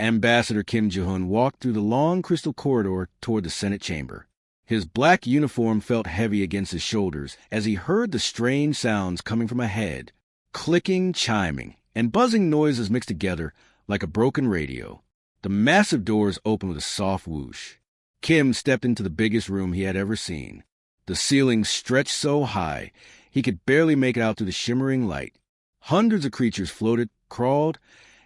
Ambassador Kim Ji-hoon walked through the long crystal corridor toward the Senate chamber. His black uniform felt heavy against his shoulders as he heard the strange sounds coming from ahead, clicking, chiming, and buzzing noises mixed together like a broken radio. The massive doors opened with a soft whoosh. Kim stepped into the biggest room he had ever seen. The ceiling stretched so high he could barely make it out through the shimmering light. Hundreds of creatures floated, crawled,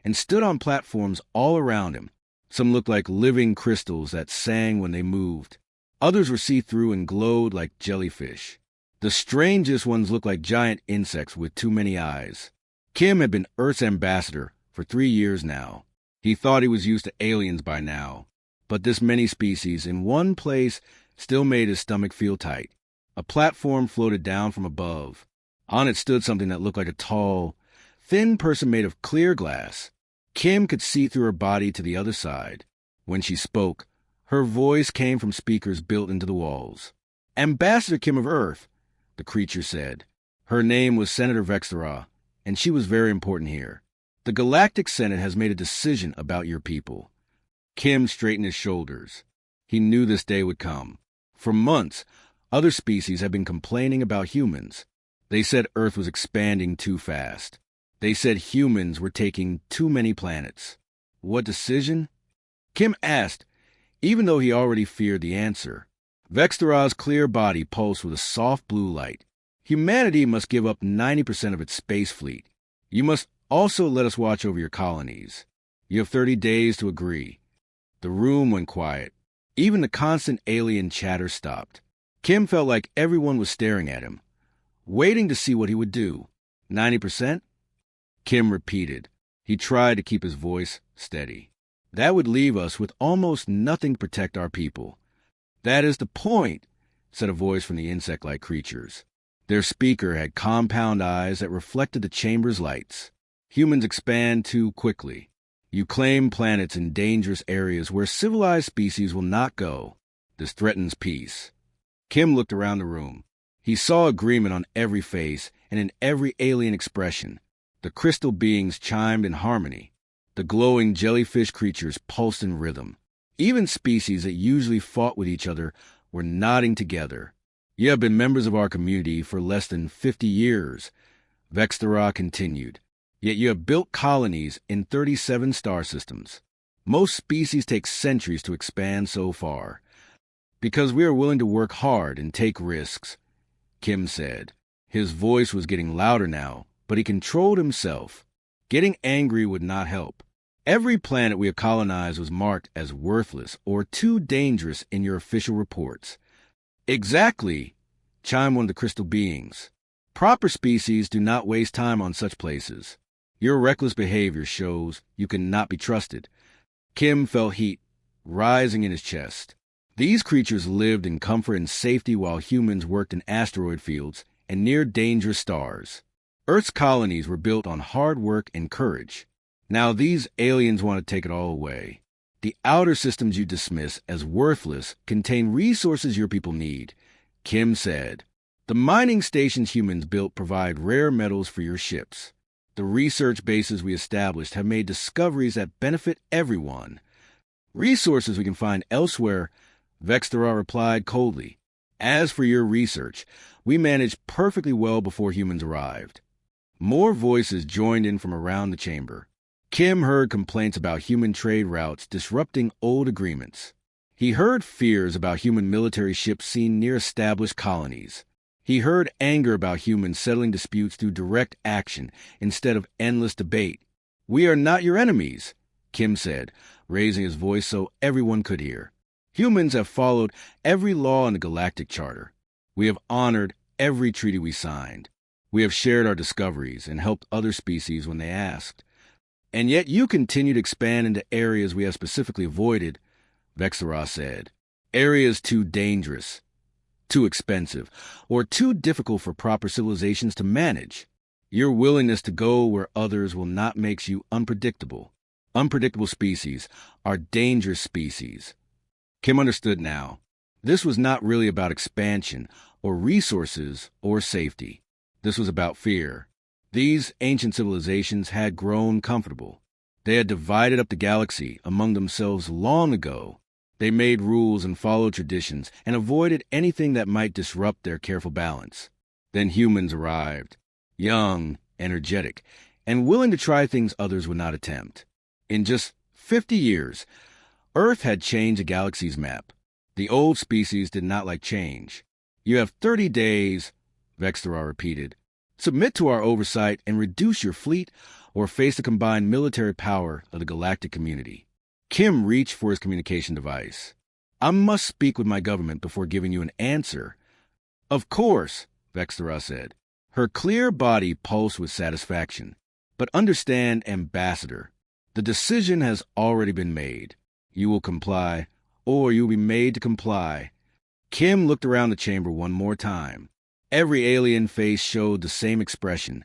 and stood on platforms all around him. Some looked like living crystals that sang when they moved. Others were see-through and glowed like jellyfish. The strangest ones looked like giant insects with too many eyes. Kim had been Earth's ambassador for 3 years now. He thought he was used to aliens by now, but this many species in one place still made his stomach feel tight. A platform floated down from above. On it stood something that looked like a tall, thin person made of clear glass. Kim could see through her body to the other side. When she spoke, her voice came from speakers built into the walls. "Ambassador Kim of Earth," the creature said. Her name was Senator Vexthera, and she was very important here. "The Galactic Senate has made a decision about your people." Kim straightened his shoulders. He knew this day would come. For months, other species had been complaining about humans. They said Earth was expanding too fast. They said humans were taking too many planets. What decision? Kim asked, even though he already feared the answer. Vexthera's clear body pulsed with a soft blue light. "Humanity must give up 90% of its space fleet. You must also let us watch over your colonies. You have 30 days to agree." The room went quiet. Even the constant alien chatter stopped. Kim felt like everyone was staring at him, waiting to see what he would do. 90%? Kim repeated. He tried to keep his voice steady. "That would leave us with almost nothing to protect our people." "That is the point," said a voice from the insect-like creatures. Their speaker had compound eyes that reflected the chamber's lights. "Humans expand too quickly. You claim planets in dangerous areas where civilized species will not go. This threatens peace." Kim looked around the room. He saw agreement on every face and in every alien expression. The crystal beings chimed in harmony. The glowing jellyfish creatures pulsed in rhythm. Even species that usually fought with each other were nodding together. "You have been members of our community for less than 50 years, Vexthera continued. "Yet you have built colonies in 37 star systems. Most species take centuries to expand so far. Because we are willing to work hard and take risks," Kim said. His voice was getting louder now, but he controlled himself. Getting angry would not help. "Every planet we have colonized was marked as worthless or too dangerous in your official reports." "Exactly," chimed one of the crystal beings. "Proper species do not waste time on such places. Your reckless behavior shows you cannot be trusted." Kim felt heat rising in his chest. These creatures lived in comfort and safety while humans worked in asteroid fields and near dangerous stars. Earth's colonies were built on hard work and courage. Now these aliens want to take it all away. "The outer systems you dismiss as worthless contain resources your people need," Kim said. "The mining stations humans built provide rare metals for your ships. The research bases we established have made discoveries that benefit everyone. Resources we can find elsewhere," Vexthera replied coldly. "As for your research, we managed perfectly well before humans arrived." More voices joined in from around the chamber. Kim heard complaints about human trade routes disrupting old agreements. He heard fears about human military ships seen near established colonies. He heard anger about humans settling disputes through direct action instead of endless debate. "We are not your enemies," Kim said, raising his voice so everyone could hear. "Humans have followed every law in the Galactic Charter. We have honored every treaty we signed. We have shared our discoveries and helped other species when they asked. And yet you continue to expand into areas we have specifically avoided," Vexthera said. "Areas too dangerous, too expensive, or too difficult for proper civilizations to manage. Your willingness to go where others will not makes you unpredictable. Unpredictable species are dangerous species." Kim understood now. This was not really about expansion or resources or safety. This was about fear. These ancient civilizations had grown comfortable. They had divided up the galaxy among themselves long ago. They made rules and followed traditions and avoided anything that might disrupt their careful balance. Then humans arrived, young, energetic, and willing to try things others would not attempt. In just 50 years, Earth had changed the galaxy's map. The old species did not like change. "You have 30 days," Vexthera repeated. "Submit to our oversight and reduce your fleet or face the combined military power of the galactic community." Kim reached for his communication device. "I must speak with my government before giving you an answer." "Of course," Vexthera said. Her clear body pulsed with satisfaction. "But understand, Ambassador, the decision has already been made. You will comply, or you will be made to comply." Kim looked around the chamber one more time. Every alien face showed the same expression,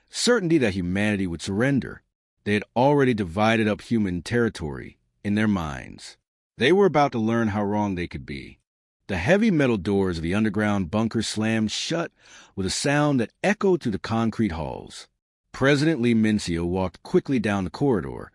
certainty that humanity would surrender. They had already divided up human territory in their minds. They were about to learn how wrong they could be. The heavy metal doors of the underground bunker slammed shut with a sound that echoed through the concrete halls. President Lee Mincio walked quickly down the corridor,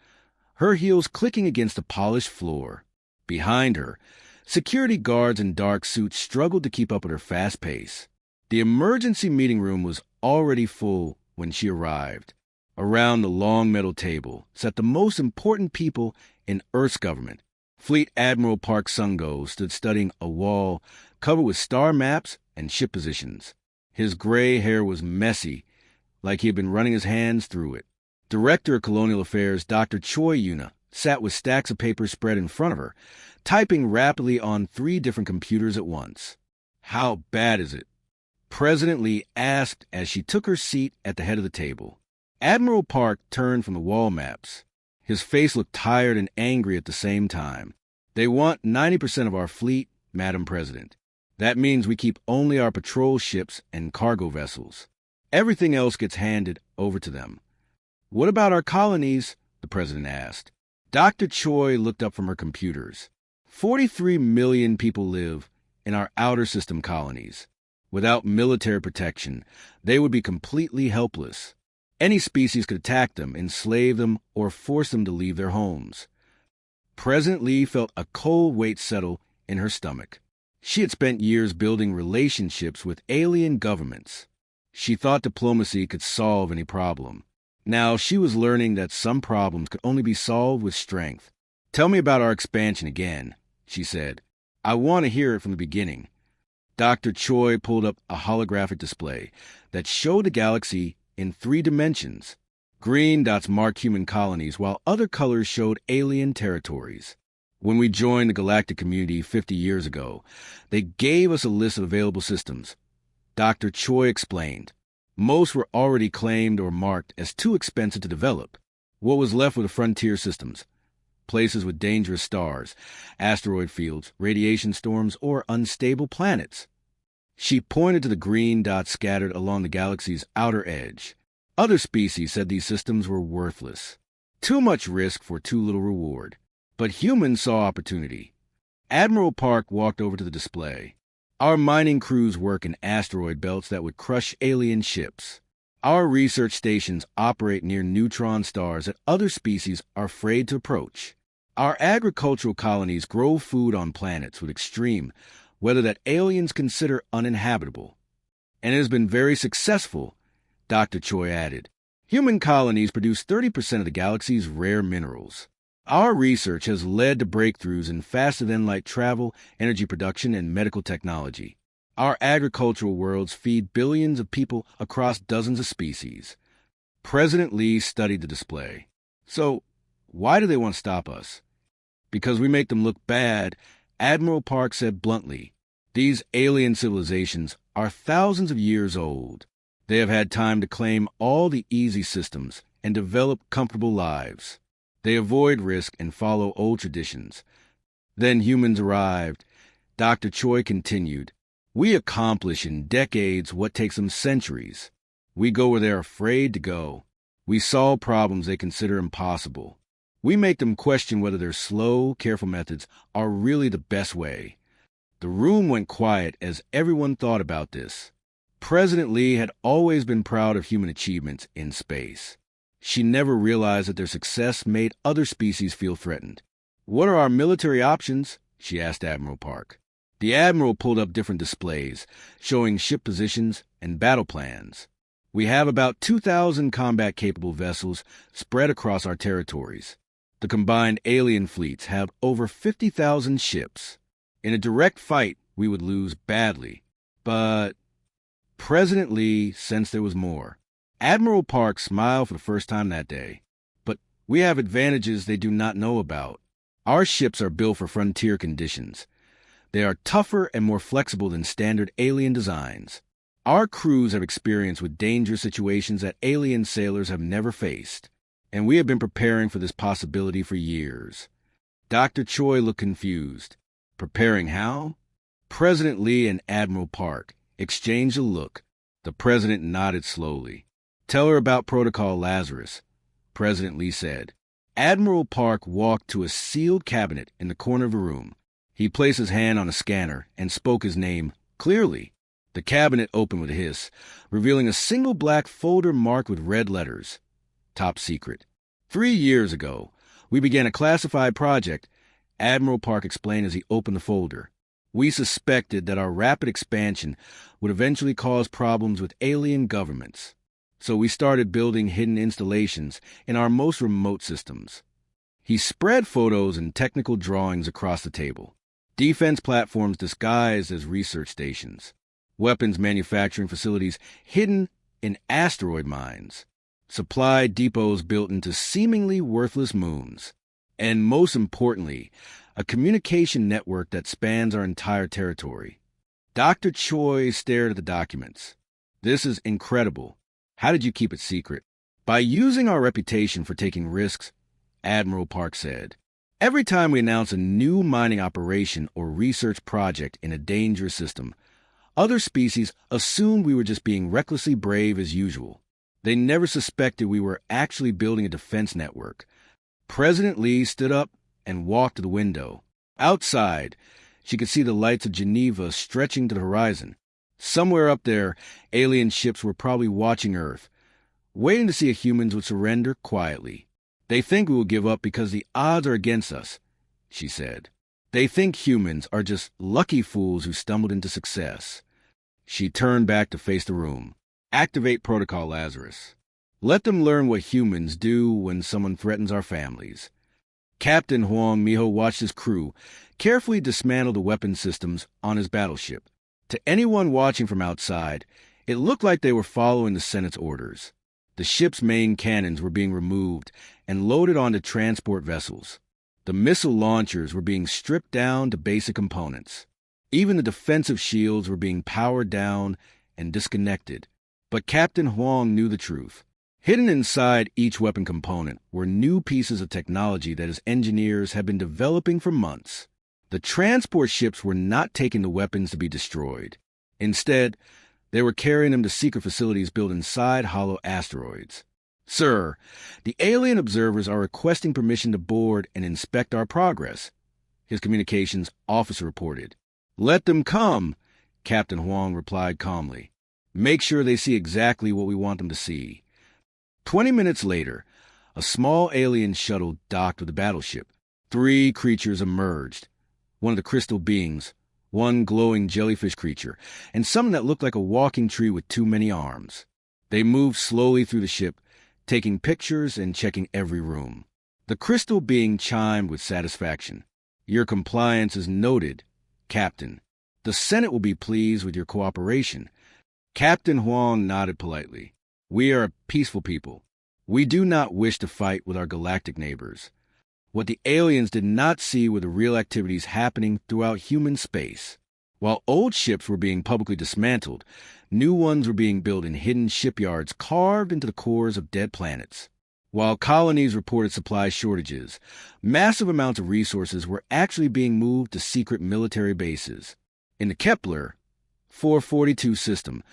her heels clicking against the polished floor. Behind her, security guards in dark suits struggled to keep up with her fast pace. The emergency meeting room was already full when she arrived. Around the long metal table sat the most important people in Earth's government. Fleet Admiral Park Sungo stood studying a wall covered with star maps and ship positions. His gray hair was messy, like he had been running his hands through it. Director of Colonial Affairs Dr. Choi Yuna sat with stacks of papers spread in front of her, typing rapidly on 3 different computers at once. "How bad is it?" President Lee asked as she took her seat at the head of the table. Admiral Park turned from the wall maps. His face looked tired and angry at the same time. "They want 90% of our fleet, Madam President. That means we keep only our patrol ships and cargo vessels. Everything else gets handed over to them." "What about our colonies?" the president asked. Dr. Choi looked up from her computers. 43 million people live in our outer system colonies. Without military protection, they would be completely helpless. Any species could attack them, enslave them, or force them to leave their homes. President Lee felt a cold weight settle in her stomach. She had spent years building relationships with alien governments. She thought diplomacy could solve any problem. Now she was learning that some problems could only be solved with strength. "Tell me about our expansion again," she said. "I want to hear it from the beginning." Dr. Choi pulled up a holographic display that showed the galaxy in 3 dimensions. Green dots marked human colonies, while other colors showed alien territories. "When we joined the galactic community 50 years ago, they gave us a list of available systems," Dr. Choi explained. "Most were already claimed or marked as too expensive to develop. What was left were the frontier systems, places with dangerous stars, asteroid fields, radiation storms, or unstable planets." She pointed to the green dots scattered along the galaxy's outer edge. Other species said these systems were worthless. Too much risk for too little reward. But humans saw opportunity. Admiral Park walked over to the display. "Our mining crews work in asteroid belts that would crush alien ships. Our research stations operate near neutron stars that other species are afraid to approach. Our agricultural colonies grow food on planets with extreme weather that aliens consider uninhabitable. And it has been very successful," Dr. Choi added. "Human colonies produce 30% of the galaxy's rare minerals. Our research has led to breakthroughs in faster-than-light travel, energy production, and medical technology. Our agricultural worlds feed billions of people across dozens of species." President Lee studied the display. "So, why do they want to stop us?" "Because we make them look bad," Admiral Park said bluntly. "These alien civilizations are thousands of years old. They have had time to claim all the easy systems and develop comfortable lives. They avoid risk and follow old traditions. Then humans arrived." Dr. Choi continued. "We accomplish in decades what takes them centuries. We go where they're afraid to go. We solve problems they consider impossible. We make them question whether their slow, careful methods are really the best way." The room went quiet as everyone thought about this. President Lee had always been proud of human achievements in space. She never realized that their success made other species feel threatened. "What are our military options?" she asked Admiral Park. The Admiral pulled up different displays, showing ship positions and battle plans. "We have about 2,000 combat-capable vessels spread across our territories. The combined alien fleets have over 50,000 ships. In a direct fight, we would lose badly. But President Lee sensed there was more. Admiral Park smiled for the first time that day. But we have advantages they do not know about. Our ships are built for frontier conditions. They are tougher and more flexible than standard alien designs. Our crews have experience with dangerous situations that alien sailors have never faced. And we have been preparing for this possibility for years." Dr. Choi looked confused. "Preparing how?" President Lee and Admiral Park exchanged a look. The president nodded slowly. "Tell her about Protocol Lazarus," President Lee said. Admiral Park walked to a sealed cabinet in the corner of the room. He placed his hand on a scanner and spoke his name clearly. The cabinet opened with a hiss, revealing a single black folder marked with red letters. "Top secret." 3 years ago, we began a classified project, Admiral Park explained as he opened the folder. "We suspected that our rapid expansion would eventually cause problems with alien governments. So we started building hidden installations in our most remote systems." He spread photos and technical drawings across the table. Defense platforms disguised as research stations. Weapons manufacturing facilities hidden in asteroid mines. Supply depots built into seemingly worthless moons. And most importantly, a communication network that spans our entire territory. Dr. Choi stared at the documents. "This is incredible. How did you keep it secret?" "By using our reputation for taking risks," Admiral Park said. "Every time we announce a new mining operation or research project in a dangerous system, other species assumed we were just being recklessly brave as usual. They never suspected we were actually building a defense network." President Lee stood up and walked to the window. Outside, she could see the lights of Geneva stretching to the horizon. Somewhere up there, alien ships were probably watching Earth, waiting to see if humans would surrender quietly. "They think we will give up because the odds are against us," she said. "They think humans are just lucky fools who stumbled into success." She turned back to face the room. "Activate Protocol Lazarus. Let them learn what humans do when someone threatens our families." Captain Huang Miho watched his crew carefully dismantle the weapon systems on his battleship. To anyone watching from outside, it looked like they were following the Senate's orders. The ship's main cannons were being removed and loaded onto transport vessels. The missile launchers were being stripped down to basic components. Even the defensive shields were being powered down and disconnected. But Captain Huang knew the truth. Hidden inside each weapon component were new pieces of technology that his engineers had been developing for months. The transport ships were not taking the weapons to be destroyed. Instead, they were carrying them to secret facilities built inside hollow asteroids. "Sir, the alien observers are requesting permission to board and inspect our progress," his communications officer reported. "Let them come," Captain Huang replied calmly. "Make sure they see exactly what we want them to see." 20 minutes later, a small alien shuttle docked with the battleship. 3 creatures emerged. One of the crystal beings, one glowing jellyfish creature, and something that looked like a walking tree with too many arms. They moved slowly through the ship, taking pictures and checking every room. The crystal being chimed with satisfaction. "Your compliance is noted, Captain. The Senate will be pleased with your cooperation." Captain Huang nodded politely. "We are a peaceful people. We do not wish to fight with our galactic neighbors." What the aliens did not see were the real activities happening throughout human space. While old ships were being publicly dismantled, new ones were being built in hidden shipyards carved into the cores of dead planets. While colonies reported supply shortages, massive amounts of resources were actually being moved to secret military bases. In the Kepler 442 system,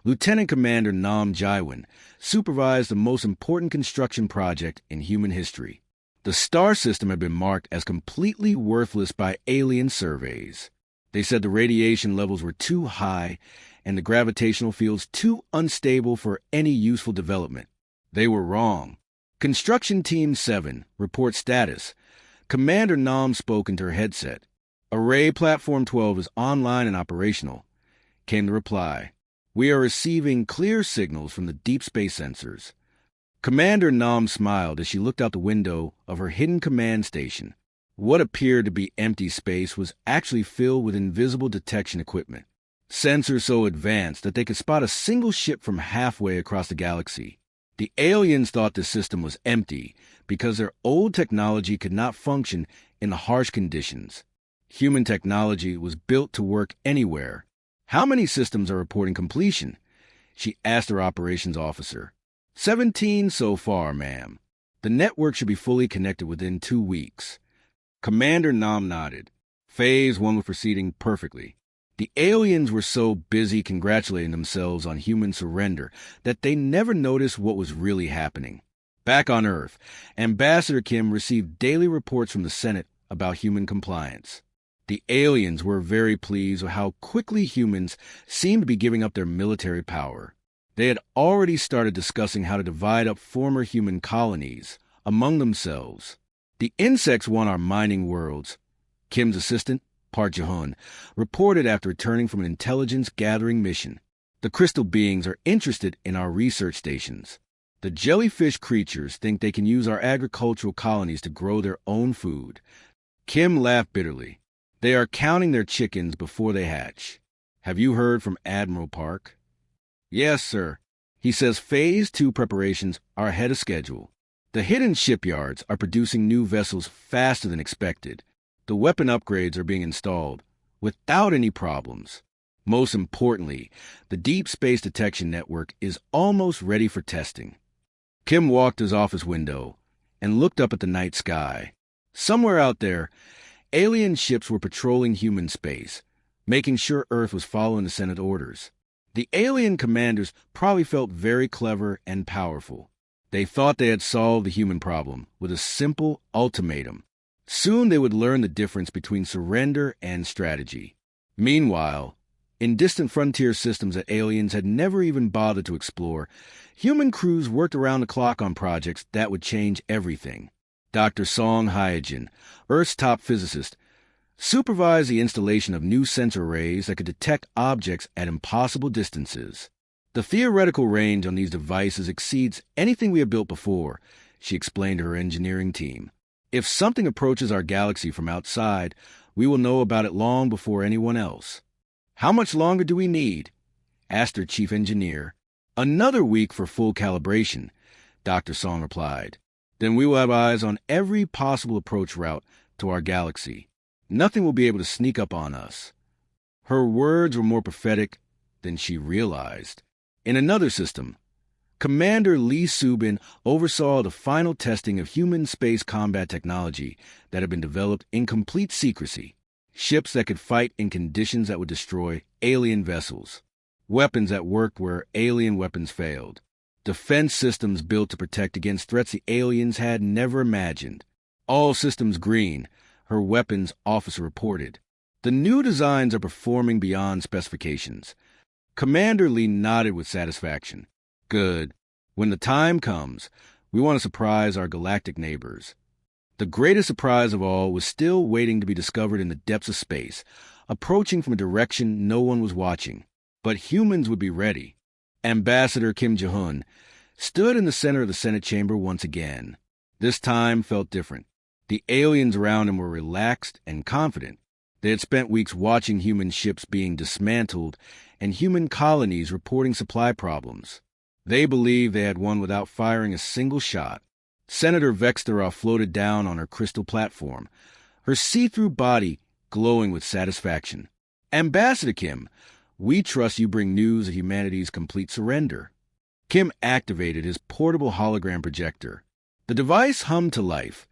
Lieutenant Commander Nam Jaiwan supervised the most important construction project in human history. The star system had been marked as completely worthless by alien surveys. They said the radiation levels were too high and the gravitational fields too unstable for any useful development. They were wrong. Construction Team 7, report status. Commander Nam spoke into her headset. Array Platform 12 is online and operational, came the reply. We are receiving clear signals from the deep space sensors. Commander Nam smiled as she looked out the window of her hidden command station. What appeared to be empty space was actually filled with invisible detection equipment. Sensors so advanced that they could spot a single ship from halfway across the galaxy. The aliens thought the system was empty because their old technology could not function in the harsh conditions. Human technology was built to work anywhere. How many systems are reporting completion? She asked her operations officer. 17 so far, ma'am. The network should be fully connected within 2 weeks. Commander Nam nodded. Phase 1 was proceeding perfectly. The aliens were so busy congratulating themselves on human surrender that they never noticed what was really happening. Back on Earth, Ambassador Kim received daily reports from the Senate about human compliance. The aliens were very pleased with how quickly humans seemed to be giving up their military power. They had already started discussing how to divide up former human colonies among themselves. The insects want our mining worlds, Kim's assistant, Park Jahun, reported after returning from an intelligence-gathering mission. The crystal beings are interested in our research stations. The jellyfish creatures think they can use our agricultural colonies to grow their own food. Kim laughed bitterly. They are counting their chickens before they hatch. Have you heard from Admiral Park? Yes, sir. He says Phase 2 preparations are ahead of schedule. The hidden shipyards are producing new vessels faster than expected. The weapon upgrades are being installed without any problems. Most importantly, the deep space detection network is almost ready for testing. Kim walked to his office window and looked up at the night sky. Somewhere out there, alien ships were patrolling human space, making sure Earth was following the Senate orders. The alien commanders probably felt very clever and powerful. They thought they had solved the human problem with a simple ultimatum. Soon they would learn the difference between surrender and strategy. Meanwhile, in distant frontier systems that aliens had never even bothered to explore, human crews worked around the clock on projects that would change everything. Dr. Song Hyojin, Earth's top physicist, supervised the installation of new sensor arrays that could detect objects at impossible distances. The theoretical range on these devices exceeds anything we have built before, she explained to her engineering team. If something approaches our galaxy from outside, we will know about it long before anyone else. How much longer do we need? Asked her chief engineer. Another week for full calibration, Dr. Song replied. Then we will have eyes on every possible approach route to our galaxy. Nothing will be able to sneak up on us. Her words were more prophetic than she realized. In another system, Commander Lee Subin oversaw the final testing of human space combat technology that had been developed in complete secrecy. Ships that could fight in conditions that would destroy alien vessels. Weapons that worked where alien weapons failed. Defense systems built to protect against threats the aliens had never imagined. All systems green, her weapons officer reported. The new designs are performing beyond specifications. Commander Lee nodded with satisfaction. Good. When the time comes, we want to surprise our galactic neighbors. The greatest surprise of all was still waiting to be discovered in the depths of space, approaching from a direction no one was watching. But humans would be ready. Ambassador Kim Jahun stood in the center of the Senate chamber once again. This time felt different. The aliens around him were relaxed and confident. They had spent weeks watching human ships being dismantled and human colonies reporting supply problems. They believed they had won without firing a single shot. Senator Vexterov floated down on her crystal platform, her see-through body glowing with satisfaction. Ambassador Kim, we trust you bring news of humanity's complete surrender. Kim activated his portable hologram projector. The device hummed to life,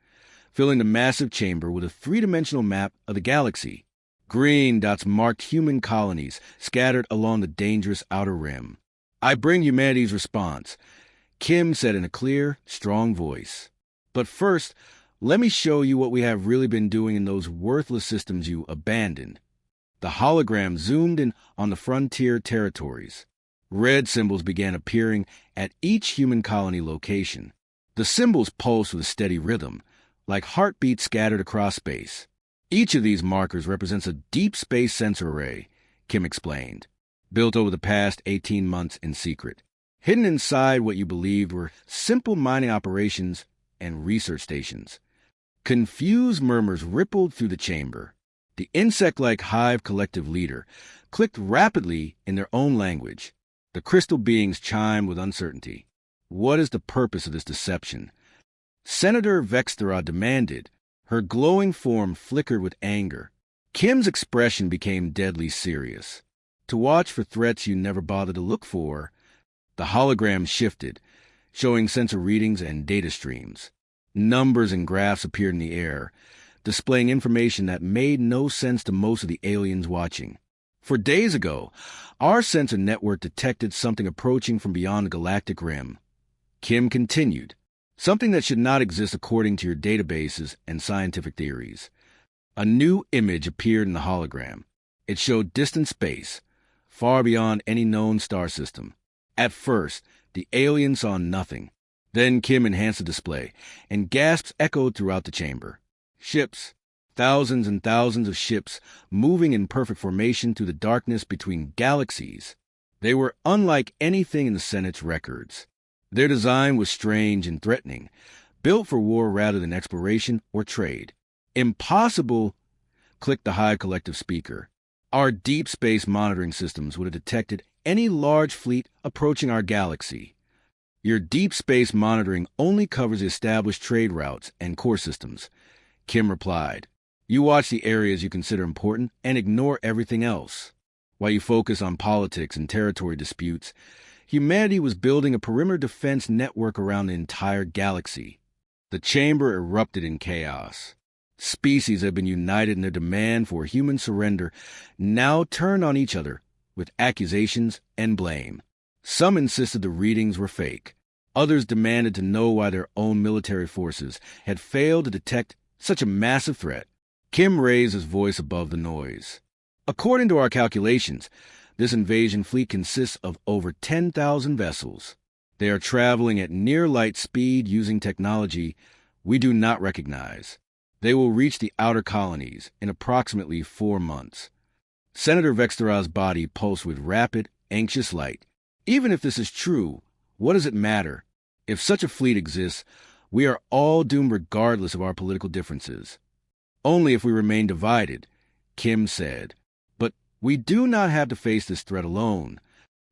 filling the massive chamber with a three-dimensional map of the galaxy. Green dots marked human colonies scattered along the dangerous outer rim. I bring humanity's response, Kim said in a clear, strong voice. But first, let me show you what we have really been doing in those worthless systems you abandoned. The hologram zoomed in on the frontier territories. Red symbols began appearing at each human colony location. The symbols pulsed with a steady rhythm, like heartbeats scattered across space. Each of these markers represents a deep space sensor array, Kim explained, built over the past 18 months in secret. Hidden inside what you believed were simple mining operations and research stations. Confused murmurs rippled through the chamber. The insect-like hive collective leader clicked rapidly in their own language. The crystal beings chimed with uncertainty. What is the purpose of this deception? Senator Vexthera demanded. Her glowing form flickered with anger. Kim's expression became deadly serious. To watch for threats you never bothered to look for. The hologram shifted, showing sensor readings and data streams. Numbers and graphs appeared in the air, displaying information that made no sense to most of the aliens watching. For days ago, our sensor network detected something approaching from beyond the galactic rim. Kim continued, something that should not exist according to your databases and scientific theories. A new image appeared in the hologram. It showed distant space, far beyond any known star system. At first, the aliens saw nothing. Then Kim enhanced the display, and gasps echoed throughout the chamber. Ships, thousands and thousands of ships, moving in perfect formation through the darkness between galaxies. They were unlike anything in the Senate's records. Their design was strange and threatening, built for war rather than exploration or trade. Impossible, clicked the Hive Collective speaker. Our deep space monitoring systems would have detected any large fleet approaching our galaxy. Your deep space monitoring only covers established trade routes and core systems, Kim replied. You watch the areas you consider important and ignore everything else. While you focus on politics and territory disputes, humanity was building a perimeter defense network around the entire galaxy. The chamber erupted in chaos. Species had been united in their demand for human surrender, now turned on each other with accusations and blame. Some insisted the readings were fake. Others demanded to know why their own military forces had failed to detect such a massive threat. Kim raised his voice above the noise. According to our calculations, this invasion fleet consists of over 10,000 vessels. They are traveling at near light speed using technology we do not recognize. They will reach the outer colonies in approximately 4 months. Senator Vexthera's body pulsed with rapid, anxious light. Even if this is true, what does it matter? If such a fleet exists, we are all doomed regardless of our political differences. Only if we remain divided, Kim said. But we do not have to face this threat alone.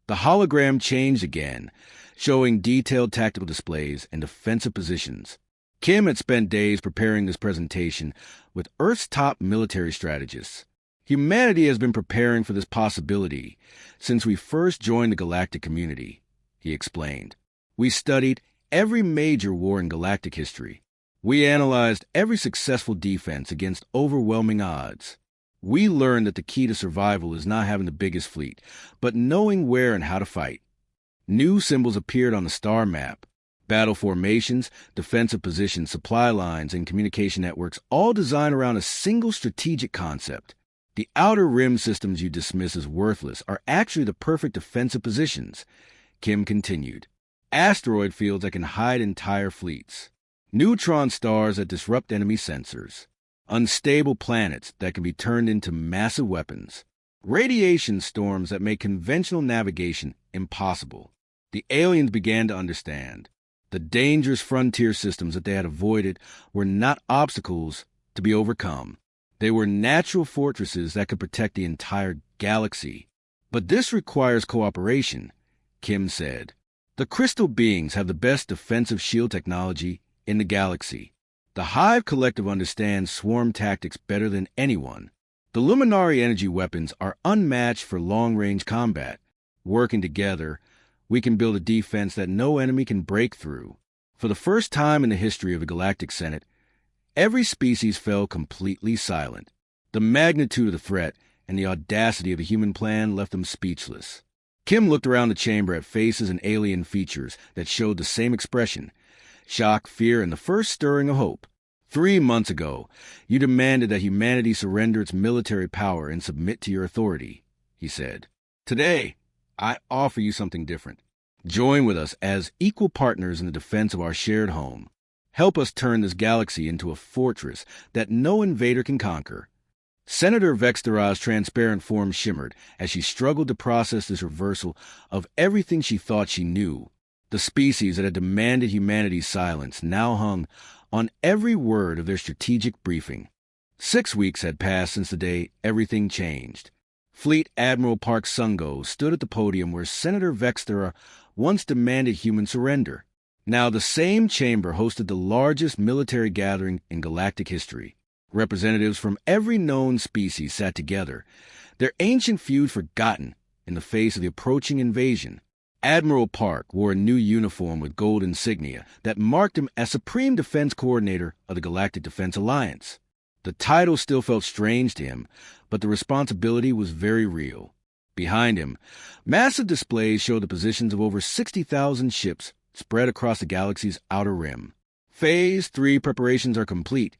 The hologram changed again, showing detailed tactical displays and defensive positions. Kim had spent days preparing this presentation with Earth's top military strategists. Humanity has been preparing for this possibility since we first joined the galactic community, he explained. We studied every major war in galactic history. We analyzed every successful defense against overwhelming odds. We learned that the key to survival is not having the biggest fleet, but knowing where and how to fight. New symbols appeared on the star map. Battle formations, defensive positions, supply lines, and communication networks, all designed around a single strategic concept. The outer rim systems you dismiss as worthless are actually the perfect defensive positions, Kim continued. Asteroid fields that can hide entire fleets. Neutron stars that disrupt enemy sensors. Unstable planets that can be turned into massive weapons. Radiation storms that make conventional navigation impossible. The aliens began to understand. The dangerous frontier systems that they had avoided were not obstacles to be overcome. They were natural fortresses that could protect the entire galaxy. But this requires cooperation, Kim said. The crystal beings have the best defensive shield technology in the galaxy. The Hive Collective understands swarm tactics better than anyone. The Luminary energy weapons are unmatched for long-range combat. Working together, we can build a defense that no enemy can break through. For the first time in the history of the Galactic Senate, every species fell completely silent. The magnitude of the threat and the audacity of the human plan left them speechless. Kim looked around the chamber at faces and alien features that showed the same expression: shock, fear, and the first stirring of hope. 3 months ago, you demanded that humanity surrender its military power and submit to your authority, he said. Today, I offer you something different. Join with us as equal partners in the defense of our shared home. Help us turn this galaxy into a fortress that no invader can conquer. Senator Vextera's transparent form shimmered as she struggled to process this reversal of everything she thought she knew. The species that had demanded humanity's silence now hung on every word of their strategic briefing. 6 weeks had passed since the day everything changed. Fleet Admiral Park Sungo stood at the podium where Senator Vextera once demanded human surrender. Now the same chamber hosted the largest military gathering in galactic history. Representatives from every known species sat together, their ancient feud forgotten in the face of the approaching invasion. Admiral Park wore a new uniform with gold insignia that marked him as Supreme Defense Coordinator of the Galactic Defense Alliance. The title still felt strange to him, but the responsibility was very real. Behind him, massive displays showed the positions of over 60,000 ships spread across the galaxy's outer rim. Phase 3 preparations are complete,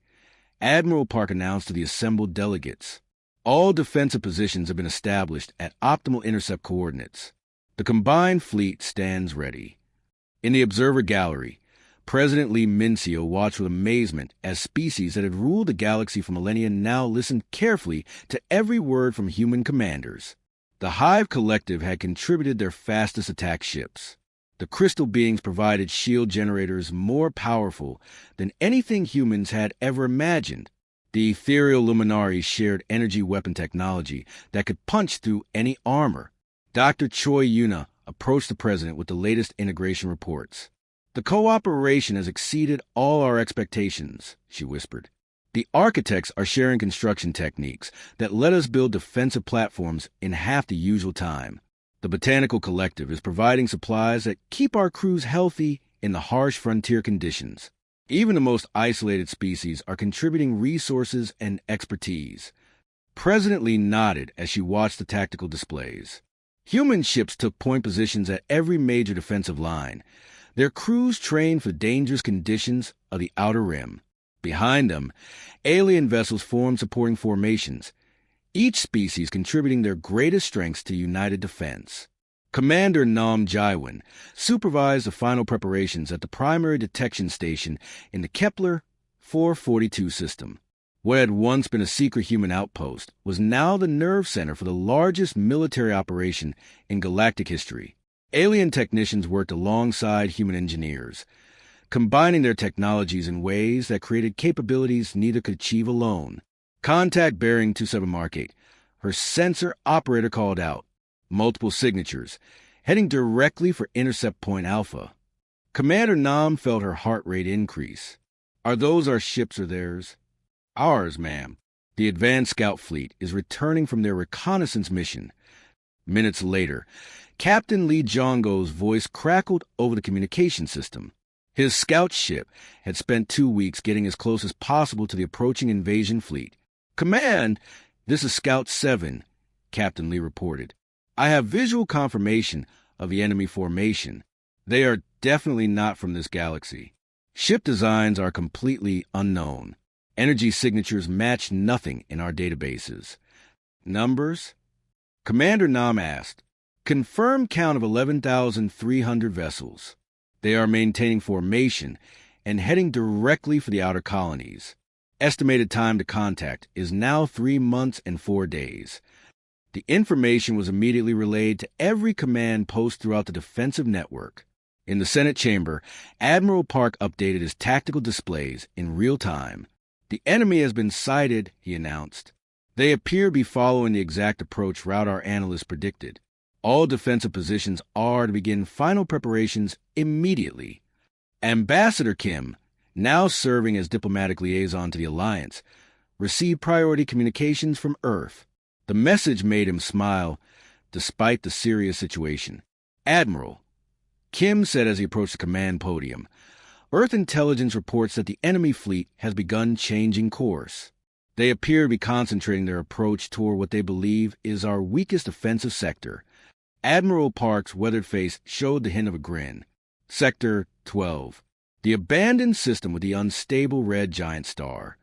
Admiral Park announced to the assembled delegates. All defensive positions have been established at optimal intercept coordinates. The combined fleet stands ready. In the observer gallery, President Lee Mincio watched with amazement as species that had ruled the galaxy for millennia now listened carefully to every word from human commanders. The Hive Collective had contributed their fastest attack ships. The crystal beings provided shield generators more powerful than anything humans had ever imagined. The ethereal luminaries shared energy weapon technology that could punch through any armor. Dr. Choi Yuna approached the president with the latest integration reports. "The cooperation has exceeded all our expectations," she whispered. "The architects are sharing construction techniques that let us build defensive platforms in half the usual time. The Botanical Collective is providing supplies that keep our crews healthy in the harsh frontier conditions. Even the most isolated species are contributing resources and expertise." President Lee nodded as she watched the tactical displays. Human ships took point positions at every major defensive line. Their crews trained for dangerous conditions of the outer rim. Behind them, alien vessels formed supporting formations, each species contributing their greatest strengths to united defense. Commander Nam Jaiwan supervised the final preparations at the primary detection station in the Kepler 442 system. What had once been a secret human outpost was now the nerve center for the largest military operation in galactic history. Alien technicians worked alongside human engineers, combining their technologies in ways that created capabilities neither could achieve alone. "Contact bearing 27 Mark 8. Her sensor operator called out. Multiple signatures, heading directly for Intercept Point Alpha." Commander Nam felt her heart rate increase. "Are those our ships or theirs?" "Ours, ma'am. The advanced scout fleet is returning from their reconnaissance mission." Minutes later, Captain Lee Jongo's voice crackled over the communication system. His scout ship had spent 2 weeks getting as close as possible to the approaching invasion fleet. "Command, this is Scout 7, Captain Lee reported. "I have visual confirmation of the enemy formation. They are definitely not from this galaxy. Ship designs are completely unknown. Energy signatures match nothing in our databases." "Numbers?" Commander Nam asked. "Confirmed count of 11,300 vessels. They are maintaining formation and heading directly for the outer colonies. Estimated time to contact is now 3 months and 4 days." The information was immediately relayed to every command post throughout the defensive network. In the Senate chamber, Admiral Park updated his tactical displays in real time. "The enemy has been sighted," he announced. "They appear to be following the exact approach route our analysts predicted. All defensive positions are to begin final preparations immediately." Ambassador Kim, now serving as diplomatic liaison to the Alliance, received priority communications from Earth. The message made him smile, despite the serious situation. "Admiral," Kim said as he approached the command podium, "Earth intelligence reports that the enemy fleet has begun changing course. They appear to be concentrating their approach toward what they believe is our weakest offensive sector." Admiral Park's weathered face showed the hint of a grin. "Sector 12. The abandoned system with the unstable red giant star.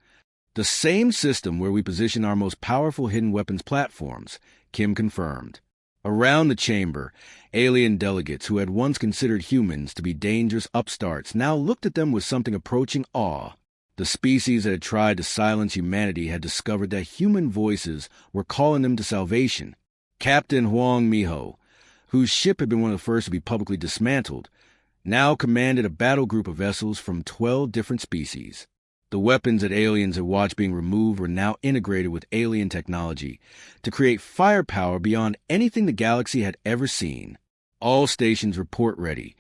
The same system where we position our most powerful hidden weapons platforms," Kim confirmed. Around the chamber, alien delegates who had once considered humans to be dangerous upstarts now looked at them with something approaching awe. The species that had tried to silence humanity had discovered that human voices were calling them to salvation. Captain Huang Miho, whose ship had been one of the first to be publicly dismantled, now commanded a battle group of vessels from 12 different species. The weapons that aliens had watched being removed were now integrated with alien technology to create firepower beyond anything the galaxy had ever seen. All stations report ready,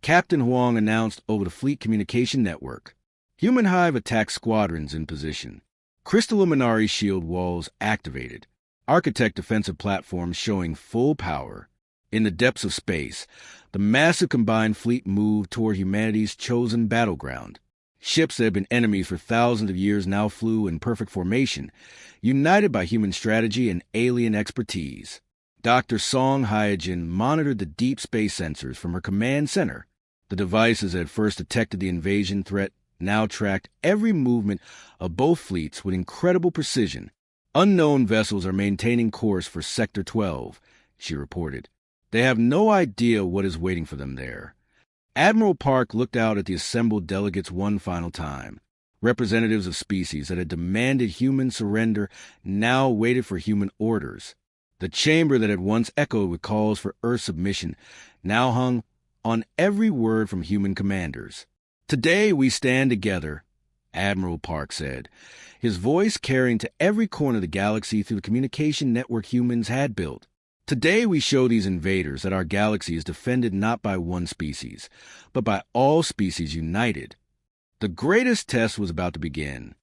Captain Huang announced over the Fleet Communication Network. Human Hive attack squadrons in position. Crystal Luminari shield walls activated. Architect defensive platforms showing full power. In the depths of space, the massive combined fleet moved toward humanity's chosen battleground. Ships that had been enemies for thousands of years now flew in perfect formation, united by human strategy and alien expertise. Dr. Song Hyojin monitored the deep space sensors from her command center. The devices that had first detected the invasion threat now tracked every movement of both fleets with incredible precision. Unknown vessels are maintaining course for Sector 12, she reported. They have no idea what is waiting for them there. Admiral Park looked out at the assembled delegates one final time. Representatives of species that had demanded human surrender now waited for human orders. The chamber that had once echoed with calls for Earth submission now hung on every word from human commanders. "Today we stand together," Admiral Park said, his voice carrying to every corner of the galaxy through the communication network humans had built. "Today we show these invaders that our galaxy is defended not by one species, but by all species united." The greatest test was about to begin.